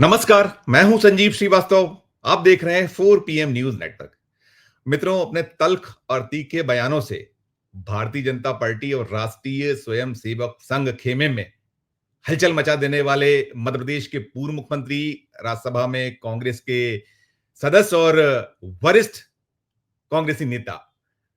नमस्कार, मैं हूं संजीव श्रीवास्तव। आप देख रहे हैं 4 PM न्यूज नेटवर्क। मित्रों, अपने तल्ख और तीखे बयानों से भारतीय जनता पार्टी और राष्ट्रीय स्वयंसेवक संघ खेमे में हलचल मचा देने वाले मध्य प्रदेश के पूर्व मुख्यमंत्री, राज्यसभा में कांग्रेस के सदस्य और वरिष्ठ कांग्रेसी नेता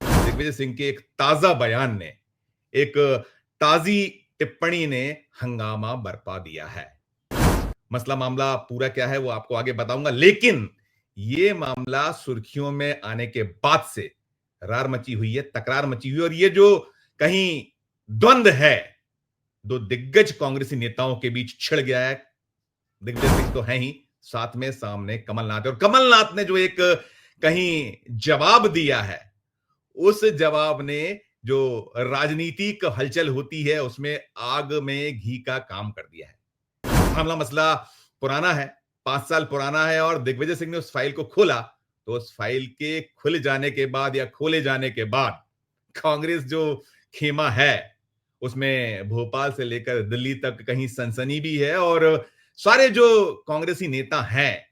दिग्विजय सिंह के एक ताजा बयान ने, एक ताजी टिप्पणी ने हंगामा बरपा दिया है। मसला मामला पूरा क्या है वो आपको आगे बताऊंगा, लेकिन ये मामला सुर्खियों में आने के बाद से रार मची हुई है, तकरार मची हुई है। और ये जो कहीं द्वंद है, दो दिग्गज कांग्रेसी नेताओं के बीच छिड़ गया है। दिग्विजय सिंह तो है ही, साथ में सामने कमलनाथ है। और कमलनाथ ने जो एक कहीं जवाब दिया है, उस जवाब ने जो राजनीतिक हलचल होती है उसमें आग में घी का काम कर दिया है। मामला मसला पुराना है, 5 साल पुराना है। और दिग्विजय सिंह ने उस फाइल को खोला, तो उस फाइल के खुल जाने के बाद या खोले जाने के बाद कांग्रेस जो खेमा है, उसमें भोपाल से लेकर दिल्ली तक कहीं सनसनी भी है। और सारे जो कांग्रेसी नेता हैं,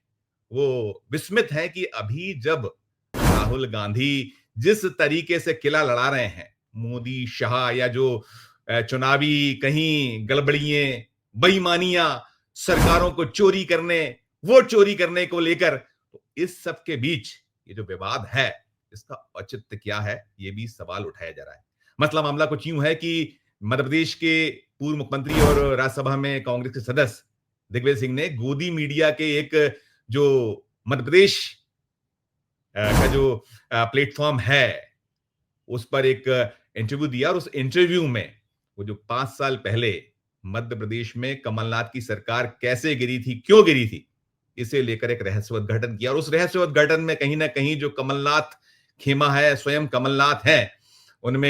वो विस्मित हैं कि अभी जब राहुल गांधी जिस तरीके से किला लड़ा रहे हैं, मोदी शाह या जो चुनावी कहीं गड़बड़ियां, बेईमानियां, सरकारों को चोरी करने, वोट चोरी करने को लेकर, तो इस सब के बीच ये जो विवाद है, इसका औचित्य क्या है, ये भी सवाल उठाया जा रहा है। मसला मामला कुछ यूं है कि मध्य प्रदेश के पूर्व मुख्यमंत्री और राज्यसभा में कांग्रेस के सदस्य दिग्विजय सिंह ने गोदी मीडिया के एक जो मध्य प्रदेश का जो प्लेटफॉर्म है, उस पर एक इंटरव्यू दिया। और उस इंटरव्यू में वो जो 5 साल पहले मध्य प्रदेश में कमलनाथ की सरकार कैसे गिरी थी, क्यों गिरी थी, इसे लेकर एक रहस्योद्घाटन किया। और उस रहस्योद्घाटन में कहीं ना कहीं जो कमलनाथ खेमा है, स्वयं कमलनाथ है, उनमें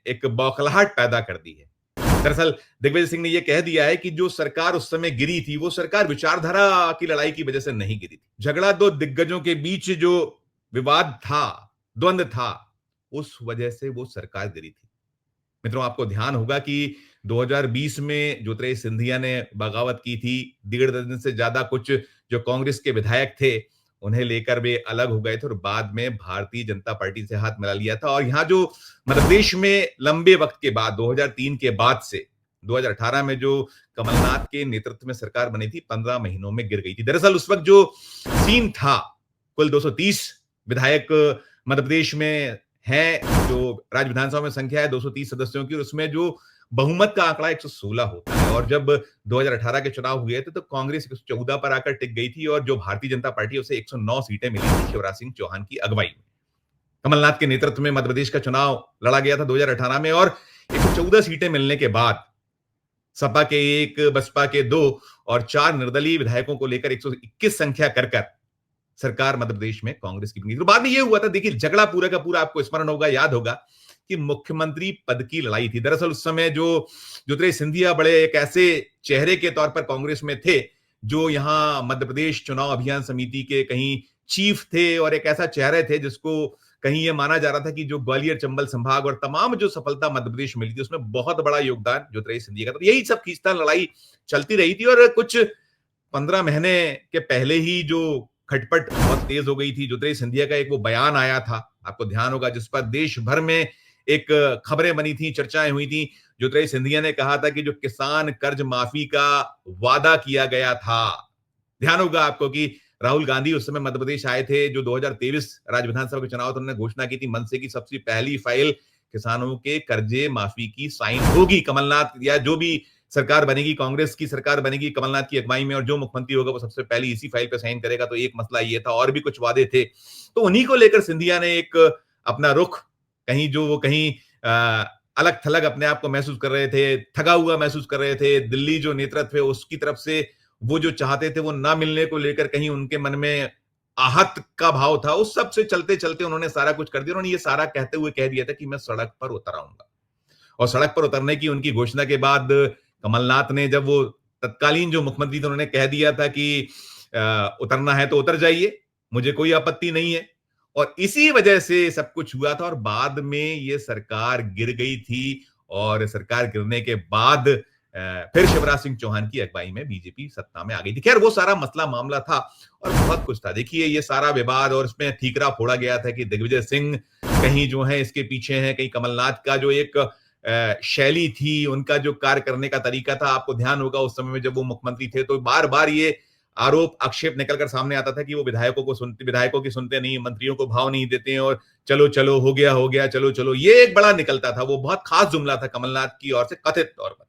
एक बौखलाहट पैदा कर दी है। दरअसल दिग्विजय सिंह ने यह कह दिया है कि जो सरकार उस समय गिरी थी, वो सरकार विचारधारा की लड़ाई की वजह से नहीं गिरी थी। झगड़ा दो दिग्गजों के बीच जो विवाद था, द्वंद था, उस वजह से वो सरकार गिरी थी। मित्रों, आपको ध्यान होगा कि 2020 में ज्योतिरादित्य सिंधिया ने बगावत की थी। 1.5 दर्जन से ज्यादा कुछ जो कांग्रेस के विधायक थे, उन्हें लेकर वे अलग हो गए थे और बाद में भारतीय जनता पार्टी से हाथ मिला लिया था। और यहां जो मध्य प्रदेश में लंबे वक्त के बाद 2003 के बाद से 2018 में जो कमलनाथ के नेतृत्व में सरकार बनी थी, 15 महीनों में गिर गई थी। दरअसल उस वक्त जो सीन था, कुल 230 विधायक मध्य प्रदेश में हैं। जो राज्य विधानसभा में संख्या है 230 सदस्यों की, और उसमें जो बहुमत का आंकड़ा 116 होता है। और जब 2018 के चुनाव हुए थे तो कांग्रेस 114 पर आकर टिक गई थी, और जो भारतीय जनता पार्टी उसे 109 सीटें मिली थी शिवराज सिंह चौहान की अगुवाई में। कमलनाथ के नेतृत्व में मध्य प्रदेश का चुनाव लड़ा गया था 2018 में, और 114 सीटें मिलने के बाद सपा के 1, बसपा के 2 और 4 निर्दलीय विधायकों को लेकर 121 संख्या कर सरकार मध्य प्रदेश में कांग्रेस की बनी। तो बाद में यह हुआ था, देखिए, झगड़ा पूरा का पूरा आपको स्मरण होगा, याद होगा कि मुख्यमंत्री पद की लड़ाई थी। दरअसल उस समय जो ज्योतिरादित्य सिंधिया बड़े एक ऐसे चेहरे के तौर पर कांग्रेस में थे, जो यहां मध्य प्रदेश चुनाव अभियान समिति के कहीं चीफ थे, और एक ऐसा चेहरे थे जिसको कहीं यह माना जा रहा था कि जो ग्वालियर चंबल संभाग और तमाम जो सफलता मध्य प्रदेश में मिली थी, उसमें बहुत बड़ा योगदान ज्योतिरादित्य सिंधिया का था। तो यही सब खींचतान लड़ाई चलती रही थी, और कुछ 15 महीने के पहले ही जो खटपट बहुत तेज हो गई थी। ज्योतिरादित्य सिंधिया का एक वो बयान आया था, आपको ध्यान होगा, जिस पर देश भर में एक खबरें बनी थी, चर्चाएं हुई थी। ज्योतिरादित्य सिंधिया ने कहा था कि जो किसान कर्ज माफी का वादा किया गया था, ध्यान होगा आपको कि राहुल गांधी उस समय मध्य प्रदेश आए थे, जो 2023 राज्य विधानसभा के चुनाव तो उन्होंने घोषणा की थी, मनसे की सबसे पहली फाइल किसानों के कर्जे माफी की साइन होगी। कमलनाथ या जो भी सरकार बनेगी, कांग्रेस की सरकार बनेगी कमलनाथ की अगुवाई में, और जो मुख्यमंत्री होगा वो सबसे पहले इसी फाइल पे साइन करेगा। तो एक मसला ये था, और भी कुछ वादे थे। तो उन्हीं को लेकर सिंधिया ने एक अपना रुख कहीं जो वो कहीं अलग थलग अपने आप को महसूस कर रहे थे, थका हुआ महसूस कर रहे थे। दिल्ली जो नेतृत्व है उसकी तरफ से वो जो चाहते थे वो ना मिलने को लेकर कहीं उनके मन में आहत का भाव था। उस सब से चलते चलते उन्होंने सारा कुछ कर दिया। उन्होंने ये सारा कहते हुए कह दिया था कि मैं सड़क पर उतर आऊंगा। और सड़क पर उतरने की उनकी घोषणा के बाद कमलनाथ ने, जब वो तत्कालीन जो मुख्यमंत्री थे, उन्होंने कह दिया था कि उतरना है तो उतर जाइए, मुझे कोई आपत्ति नहीं है। और इसी वजह से सब कुछ हुआ था, और बाद में ये सरकार गिर गई थी। और सरकार गिरने के बाद फिर शिवराज सिंह चौहान की अगुवाई में बीजेपी सत्ता में आ गई थी। खैर वो सारा मसला मामला था और बहुत कुछ था। देखिए ये सारा विवाद और इसमें ठीकरा फोड़ा गया था कि दिग्विजय सिंह कहीं जो है इसके पीछे है, कहीं कमलनाथ का जो एक शैली थी, उनका जो कार्य करने का तरीका था, आपको ध्यान होगा उस समय में जब वो मुख्यमंत्री थे तो बार बार ये आरोप आक्षेप निकलकर सामने आता था कि वो विधायकों की सुनते नहीं, मंत्रियों को भाव नहीं देते हैं और चलो चलो हो गया चलो चलो, ये एक बड़ा निकलता था। वो बहुत खास जुमला था कमलनाथ की ओर से कथित तौर पर।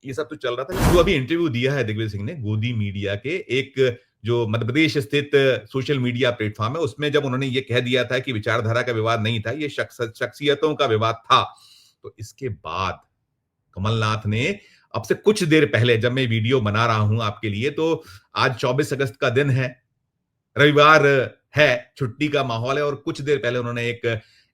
ये सब तो चल रहा था। जो अभी इंटरव्यू दिया है दिग्विजय सिंह ने गोदी मीडिया के एक जो मध्य प्रदेश स्थित सोशल मीडिया प्लेटफॉर्म है, उसमें जब उन्होंने ये कह दिया था कि विचारधारा का विवाद नहीं था, ये शख्सियतों का विवाद था, तो इसके बाद कमलनाथ ने अब से कुछ देर पहले, जब मैं वीडियो बना रहा हूं आपके लिए, तो आज 24 अगस्त का दिन है, रविवार है, छुट्टी का माहौल है और कुछ देर पहले उन्होंने एक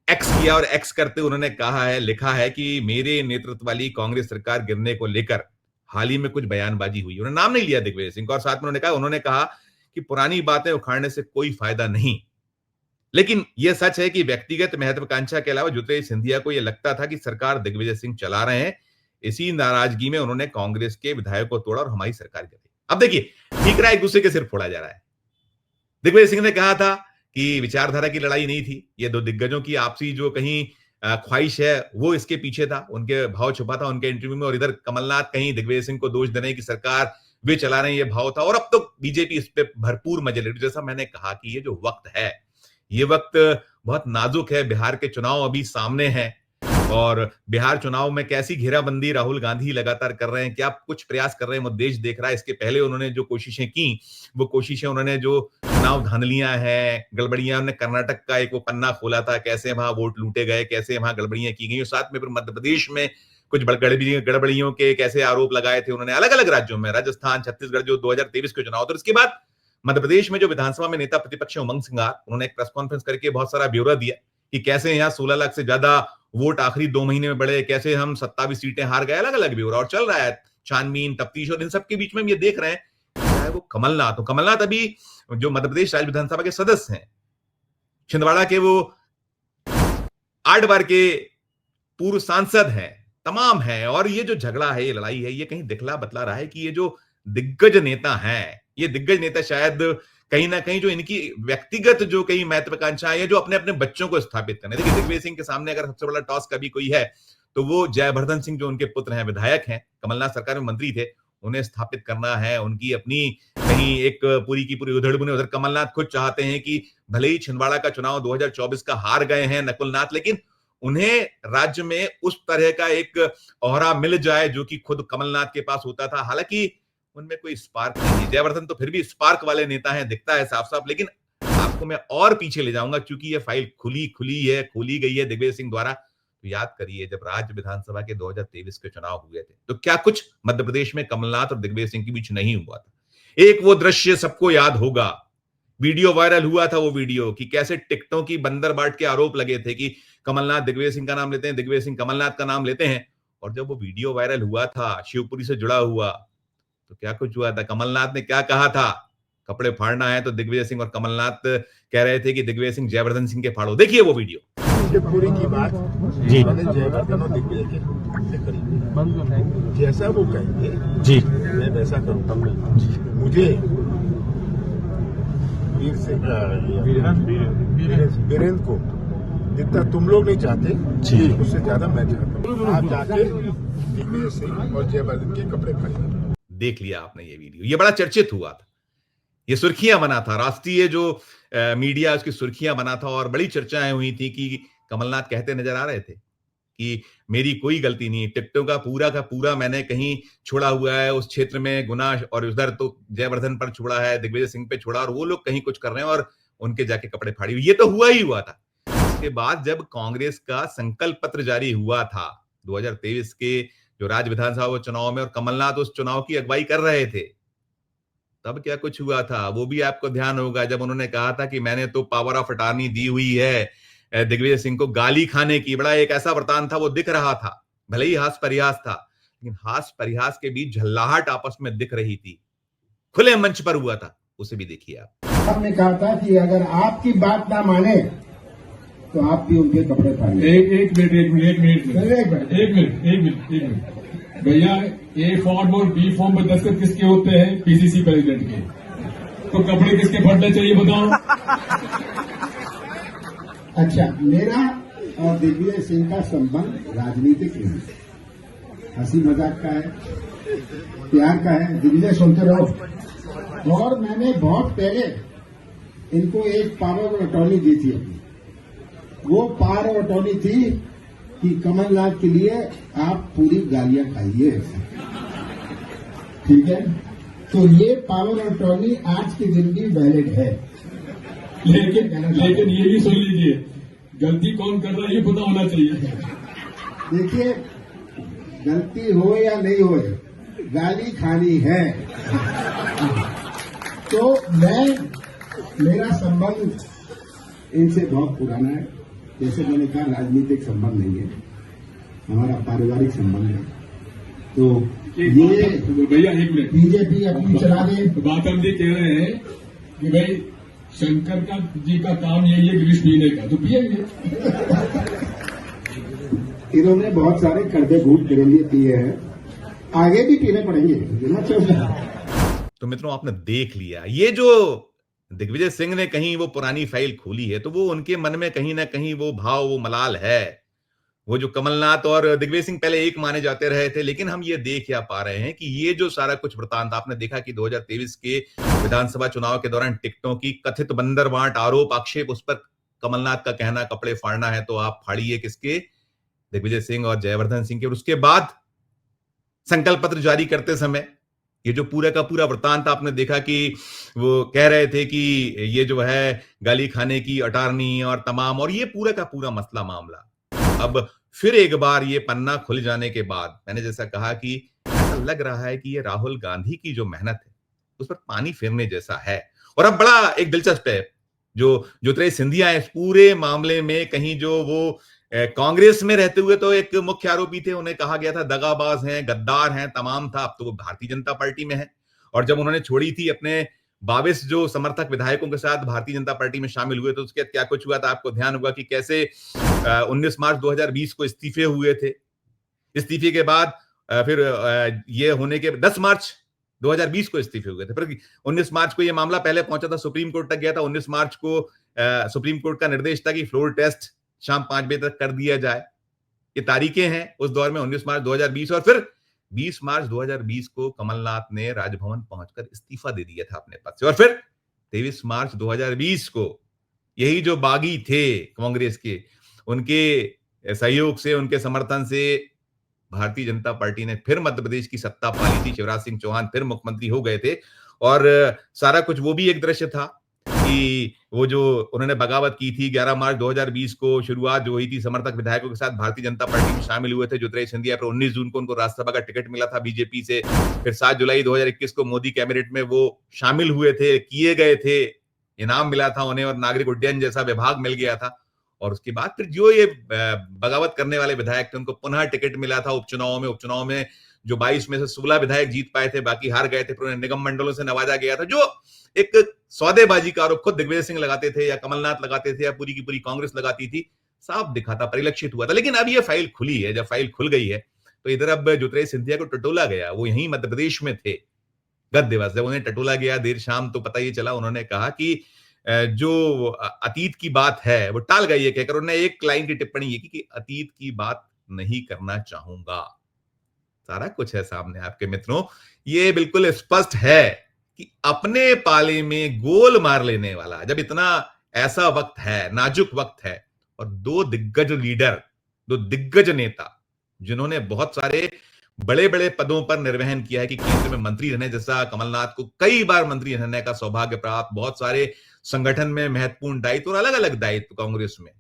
एक्स किया और एक्स करते उन्होंने लिखा है कि मेरे नेतृत्व वाली कांग्रेस सरकार गिरने को लेकर हाल ही में कुछ बयानबाजी हुई। उन्होंने नाम नहीं लिया दिग्विजय सिंह का और साथ में उन्होंने कहा कि पुरानी बातें उखाड़ने से कोई फायदा नहीं। लेकिन यह सच है कि व्यक्तिगत महत्वाकांक्षा के अलावा ज्योतिरादित्य सिंधिया को यह लगता था कि सरकार दिग्विजय सिंह चला रहे हैं। इसी नाराजगी में उन्होंने कांग्रेस के विधायकों को तोड़ा और हमारी सरकार गिरी। अब देखिए ठीकरा एक दूसरे के सिर फोड़ा जा रहा है। दिग्विजय सिंह ने कहा था कि विचारधारा की लड़ाई नहीं थी, ये दो दिग्गजों की आपसी जो कहीं ख्वाहिश है वो इसके पीछे था, उनके भाव छुपा था उनके इंटरव्यू में, और इधर कमलनाथ कहीं दिग्विजय सिंह को दोष देने की सरकार वे चला रहे हैं, ये भाव था। और अब तो बीजेपी इस पे भरपूर मजे ले रही। जैसा मैंने कहा कि ये जो वक्त है, ये वक्त बहुत नाजुक है। बिहार के चुनाव अभी सामने हैं और बिहार चुनाव में कैसी घेराबंदी राहुल गांधी लगातार कर रहे हैं, क्या कुछ प्रयास कर रहे हैं, वो देश देख रहा है। इसके पहले उन्होंने जो कोशिशें की, वो कोशिशें उन्होंने जो चुनाव धांधलियां हैं, गड़बड़ियां, उन्होंने कर्नाटक का एक वो पन्ना खोला था, कैसे वहां वोट लूटे गए, कैसे वहां गड़बड़ियां की गई, और साथ में फिर मध्य प्रदेश में कुछ गड़बड़ियों के कैसे आरोप लगाए थे उन्होंने अलग अलग राज्यों में, राजस्थान, छत्तीसगढ़, जो 2023 के चुनाव थे। उसके बाद मध्य प्रदेश में जो विधानसभा में नेता प्रतिपक्ष उमंग सिंगार, उन्होंने एक प्रेस कॉन्फ्रेंस करके बहुत सारा ब्यौरा दिया कि कैसे यहाँ 16 लाख से ज्यादा वोट आखिरी 2 महीने में बढ़े, कैसे हम 27 सीटें हार गए, अलग अलग ब्यौरा और चल रहा है छानबीन तफ्तीश। और इन सबके बीच में हम ये देख रहे हैं चाहे वो कमलनाथ हो, कमलनाथ अभी जो मध्य प्रदेश राज्य विधानसभा के सदस्य हैं, छिंदवाड़ा के वो 8 बार के पूर्व सांसद हैं, तमाम है। और ये जो झगड़ा है, ये लड़ाई है, ये कहीं दिखला बतला रहा है कि ये जो दिग्गज नेता हैं, ये दिग्गज नेता शायद कहीं ना कहीं जो इनकी व्यक्तिगत जो कई महत्वाकांक्षा है, जो अपने अपने बच्चों को स्थापित करने। देखिए दिग्विजय सिंह के सामने अगर सबसे बड़ा टॉस कभी कोई है तो वो जयवर्धन सिंह, जो उनके पुत्र हैं, विधायक हैं, कमलनाथ सरकार में मंत्री थे, उन्हें स्थापित करना है। उनकी अपनी कहीं एक पूरी की पूरी उधड़ बुने। उधर कमलनाथ खुद चाहते हैं कि भले ही छिंदवाड़ा का चुनाव 2024 का हार गए हैं नकुलनाथ, लेकिन उन्हें राज्य में उस तरह का एक ओहरा मिल जाए जो कि खुद कमलनाथ के पास होता था। हालांकि उनमें कोई स्पार्क नहीं है। जयवर्धन तो फिर भी स्पार्क वाले नेता हैं, दिखता है साफ साफ। लेकिन आपको मैं और पीछे ले जाऊंगा, क्योंकि ये फाइल खोली गई है दिग्विजय सिंह द्वारा। तो याद करिए जब राज्य विधानसभा के 2023 के चुनाव हुए थे तो क्या कुछ मध्य प्रदेश में कमलनाथ और दिग्विजय सिंह के बीच नहीं हुआ था। एक वो दृश्य सबको याद होगा, वीडियो वायरल हुआ था, वो वीडियो कि कैसे टिकटों की बंदर बाट के आरोप लगे थे कि कमलनाथ दिग्विजय सिंह का नाम लेते हैं, दिग्विजय सिंह कमलनाथ का नाम लेते हैं। और जब वो वीडियो वायरल हुआ था शिवपुरी से जुड़ा हुआ, तो क्या कुछ हुआ था, कमलनाथ ने क्या कहा था, कपड़े फाड़ना है तो दिग्विजय सिंह और कमलनाथ कह रहे थे कि दिग्विजय सिंह जयवर्धन सिंह के फाड़ो। देखिए वो वीडियो। शिवपुरी की बात जी, जयवर्धन और दिग्विजय के करेंगे, जैसा वो कहेंगे जी मैं वैसा करूंगा। मुझे वीरेंद्र को जितना तुम लोग नहीं चाहते जी, उससे ज्यादा मैं चाहता हूँ। आप जाके दिग्विजय सिंह और जयवर्धन के कपड़े फाड़िए। देख लिया आपने ये वीडियो, ये बड़ा चर्चित हुआ था, ये सुर्खियां बना था, राष्ट्रीय जो मीडिया उसकी सुर्खियां बना था और बड़ी चर्चाएं हुई थी कि कमलनाथ कहते नजर आ रहे थे कि मेरी कोई गलती नहीं, टिकटों का पूरा मैंने कहीं छोड़ा हुआ है उस क्षेत्र में गुना, और उधर तो जयवर्धन पर छोड़ा है, दिग्विजय सिंह पे छोड़ा, और वो लोग कहीं कुछ कर रहे हैं और उनके जाके कपड़े फाड़ी। ये तो हुआ ही हुआ था। इसके बाद जब कांग्रेस का संकल्प पत्र जारी हुआ था 2023 के जो राज्य विधानसभा चुनाव में, और कमलनाथ उस चुनाव की अगुवाई कर रहे थे, तब क्या कुछ हुआ था वो भी आपको ध्यान होगा। जब उन्होंने कहा था कि मैंने तो पावर ऑफ अटॉर्नी दी हुई है दिग्विजय सिंह को गाली खाने की, बड़ा एक ऐसा वर्तान था, वो दिख रहा था, भले ही हास परिहास था, लेकिन हास परिहास के बीच झल्लाहट आपस में दिख रही थी, खुले मंच पर हुआ था, उसे भी देखिए आप। आपने कहा था कि अगर आपकी बात ना माने तो आप भी उनके कपड़े फाड़िए। एक मिनट भैया ए फॉर्म और बी फॉर्म में दस्तखत किसके होते हैं? पीसीसी प्रेसिडेंट के। तो कपड़े किसके फटने चाहिए बताओ? अच्छा, मेरा और दिग्विजय सिंह का संबंध राजनीतिक नहीं है, हंसी मजाक का है, प्यार का है। दिग्विजय सुनते रहो। और मैंने बहुत पहले इनको एक पावर ऑफ अटॉर्नी दी थी अपनी। वो पावर ऑफ अटॉर्नी थी कि कमलनाथ के लिए आप पूरी गालियां खाइए, ठीक है? तो ये पावर ऑफ अटॉर्नी आज के दिन भी वैलिड है। लेकिन ये भी सुन लीजिए, गलती कौन कर रहा है ये पता होना चाहिए। देखिए, गलती हो या नहीं हो, गाली खानी है। तो मेरा संबंध इनसे बहुत पुराना है। जैसे मैंने कहा, राजनीतिक संबंध नहीं है, हमारा पारिवारिक संबंध है। तो ये भैया एक मिनट, बीजेपी अपनी चला दे। बात हम ये कह रहे हैं कि भाई शंकर का जी का काम यही है ग्रीस पीने का, तो पिएंगे। इन्होंने बहुत सारे कड़वे घूट मेरे लिए पिए हैं, आगे भी पीने पड़ेंगे, ना चल। तो मित्रों, आपने देख लिया, ये जो दिग्विजय सिंह ने कहीं वो पुरानी फाइल खोली है, तो वो उनके मन में कहीं ना कहीं वो भाव, वो मलाल है। वो जो कमलनाथ और दिग्विजय सिंह पहले एक माने जाते रहे थे, लेकिन हम ये देख क्या पा रहे हैं कि ये जो सारा कुछ वृतांत आपने देखा कि 2023 के विधानसभा चुनाव के दौरान टिकटों की कथित बंदरबांट, आरोप, आक्षेप, उस पर कमलनाथ का कहना कपड़े फाड़ना है तो आप फाड़िए किसके? दिग्विजय सिंह और जयवर्धन सिंह के। और उसके बाद संकल्प पत्र जारी करते समय ये जो पूरा का पूरा वृतांत आपने देखा कि वो कह रहे थे कि ये जो है गाली खाने की अटॉर्नी और तमाम, और ये पूरा का पूरा मसला मामला अब फिर एक बार ये पन्ना खुल जाने के बाद मैंने जैसा कहा कि ऐसा लग रहा है कि ये राहुल गांधी की जो मेहनत है उस पर पानी फेरने जैसा है। और अब बड़ा एक दिलचस्प है, जो ज्योतिरादित्य सिंधिया है इस पूरे मामले में, कहीं जो वो कांग्रेस में रहते हुए तो एक मुख्य आरोपी थे, उन्हें कहा गया था दगाबाज हैं, गद्दार हैं, तमाम था। अब तो वो भारतीय जनता पार्टी में है। और जब उन्होंने छोड़ी थी अपने 22 जो समर्थक विधायकों के साथ भारतीय जनता पार्टी में शामिल हुए, तो उसके बाद क्या कुछ हुआ था आपको ध्यान होगा कि कैसे 19 मार्च 2020 को इस्तीफे हुए थे। इस्तीफे के बाद फिर ये होने के 10 मार्च 2020 को इस्तीफे हुए थे। फिर 19 मार्च को ये मामला पहले पहुंचा था, सुप्रीम कोर्ट तक गया था। 19 मार्च को सुप्रीम कोर्ट का निर्देश था कि फ्लोर टेस्ट शाम 5 बजे तक कर दिया जाए। ये तारीखें हैं उस दौर में, 19 मार्च 2020। और फिर 20 मार्च 2020 को कमलनाथ ने राजभवन पहुंचकर इस्तीफा दे दिया था अपने पद से। और फिर 23 मार्च 2020 को यही जो बागी थे कांग्रेस के, उनके सहयोग से, उनके समर्थन से भारतीय जनता पार्टी ने फिर मध्य प्रदेश की सत्ता पाली थी। शिवराज सिंह चौहान फिर मुख्यमंत्री हो गए थे। और सारा कुछ वो भी एक दृश्य था कि वो जो उन्होंने बगावत की थी 11 मार्च 2020 को, शुरुआत जो हुई थी समर्थक विधायकों के साथ भारतीय जनता पार्टी में शामिल हुए थे ज्योतिरादित्य सिंधिया। पर 19 जून को उनको राज्यसभा का टिकट मिला था बीजेपी से। फिर 7 जुलाई 2021 को मोदी कैबिनेट में वो शामिल हुए थे, किए गए थे, इनाम मिला था उन्हें और नागरिक उड्डयन जैसा विभाग मिल गया था। और उसके बाद फिर जो ये बगावत करने वाले विधायक थे उनको पुनः टिकट मिला था उपचुनाव में जो 22 में से 16 विधायक जीत पाए थे, बाकी हार गए थे। फिर उन्हें निगम मंडलों से नवाजा गया था। जो एक सौदेबाजी का आरोप खुद दिग्विजय सिंह लगाते थे या कमलनाथ लगाते थे या पूरी की पूरी कांग्रेस लगाती थी, साफ दिखा था, परिलक्षित हुआ था। लेकिन अब ये फाइल खुली है। जब फाइल खुल गई है तो इधर अब ज्योतिरादित्य सिंधिया को टटोला गया। वो यहीं मध्य प्रदेश में थे गत दिवस, जब उन्हें टटोला गया देर शाम, तो पता ये चला उन्होंने कहा कि जो अतीत की बात है वो टाल गई है कहकर उन्होंने एक लाइन की टिप्पणी ये की कि अतीत की बात नहीं करना चाहूंगा। सारा कुछ है सामने आपके मित्रों। ये बिल्कुल स्पष्ट है कि अपने पाले में गोल मार लेने वाला, जब इतना ऐसा वक्त है, नाजुक वक्त है, और दो दिग्गज लीडर, दो दिग्गज नेता जिन्होंने बहुत सारे बड़े बड़े पदों पर निर्वहन किया है कि केंद्र में मंत्री रहने जैसा कमलनाथ को कई बार मंत्री रहने का सौभाग्य प्राप्त, बहुत सारे संगठन में महत्वपूर्ण दायित्व और अलग अलग दायित्व कांग्रेस में।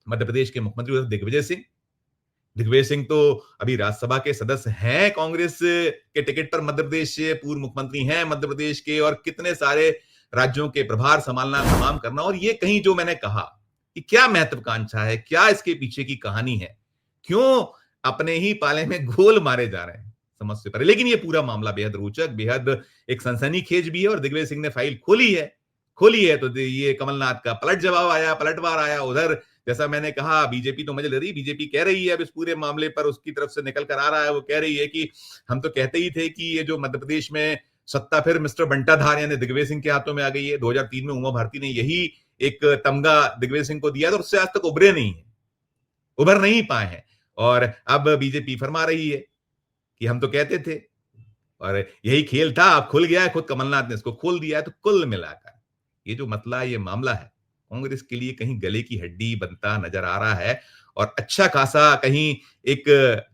मध्य प्रदेश के मुख्यमंत्री दिग्विजय सिंह तो अभी राज्यसभा के सदस्य हैं कांग्रेस के टिकट पर मध्य प्रदेश से, पूर्व मुख्यमंत्री हैं मध्य प्रदेश के, और कितने सारे राज्यों के प्रभार संभालना, तमाम करना। और ये कहीं जो मैंने कहा कि क्या महत्वाकांक्षा है, क्या इसके पीछे की कहानी है, क्यों अपने ही पाले में गोल मारे जा रहे हैं, समझ से परे। लेकिन ये पूरा मामला बेहद रोचक, बेहद एक सनसनीखेज भी है। और दिग्विजय सिंह ने फाइल खोली है तो ये कमलनाथ का पलटवार आया। उधर जैसा मैंने कहा, बीजेपी तो मजे ले रही, बीजेपी कह रही है अब इस पूरे मामले पर उसकी तरफ से निकल कर आ रहा है, वो कह रही है कि हम तो कहते ही थे कि ये जो मध्य प्रदेश में सत्ता फिर मिस्टर बंटाधार यानी दिग्विजय सिंह के हाथों में आ गई है। 2003 में उमा भारती ने यही एक तमगा दिग्विजय सिंह को दिया था और उससे आज तक उभरे नहीं है, उभर नहीं पाए हैं। और अब बीजेपी फरमा रही है कि हम तो कहते थे और यही खेल था, अब खुल गया है, खुद कमलनाथ ने इसको खोल दिया है। तो कुल मिलाकर ये जो मतला ये मामला है कांग्रेस के लिए कहीं गले की हड्डी बनता नजर आ रहा है और अच्छा खासा कहीं एक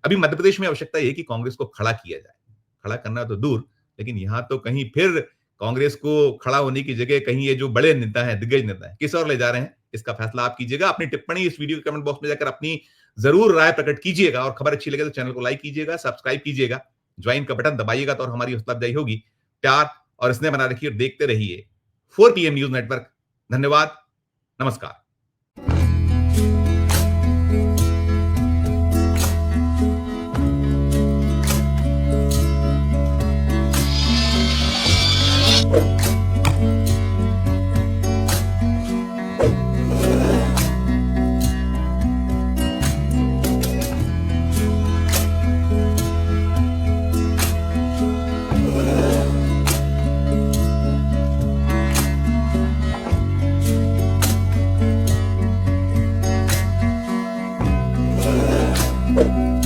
अभी मध्य प्रदेश में आवश्यकता है कि कांग्रेस को खड़ा किया जाए। खड़ा करना तो दूर, लेकिन यहां तो कहीं फिर कांग्रेस को खड़ा होने की जगह कहीं ये जो बड़े नेता हैं, दिग्गज नेता हैं, किस और ले जा रहे हैं, इसका फैसला आप कीजिएगा। अपनी टिप्पणी इस वीडियो के कमेंट बॉक्स में जाकर अपनी जरूर राय प्रकट कीजिएगा और खबर अच्छी लगे तो चैनल को लाइक कीजिएगा, सब्सक्राइब कीजिएगा, ज्वाइन का बटन दबाइएगा तो और हमारी हौसला अफजाई होगी। प्यार और स्नेह बना रखिए और देखते रहिए 4 PM न्यूज नेटवर्क। धन्यवाद, नमस्कार। Thank you.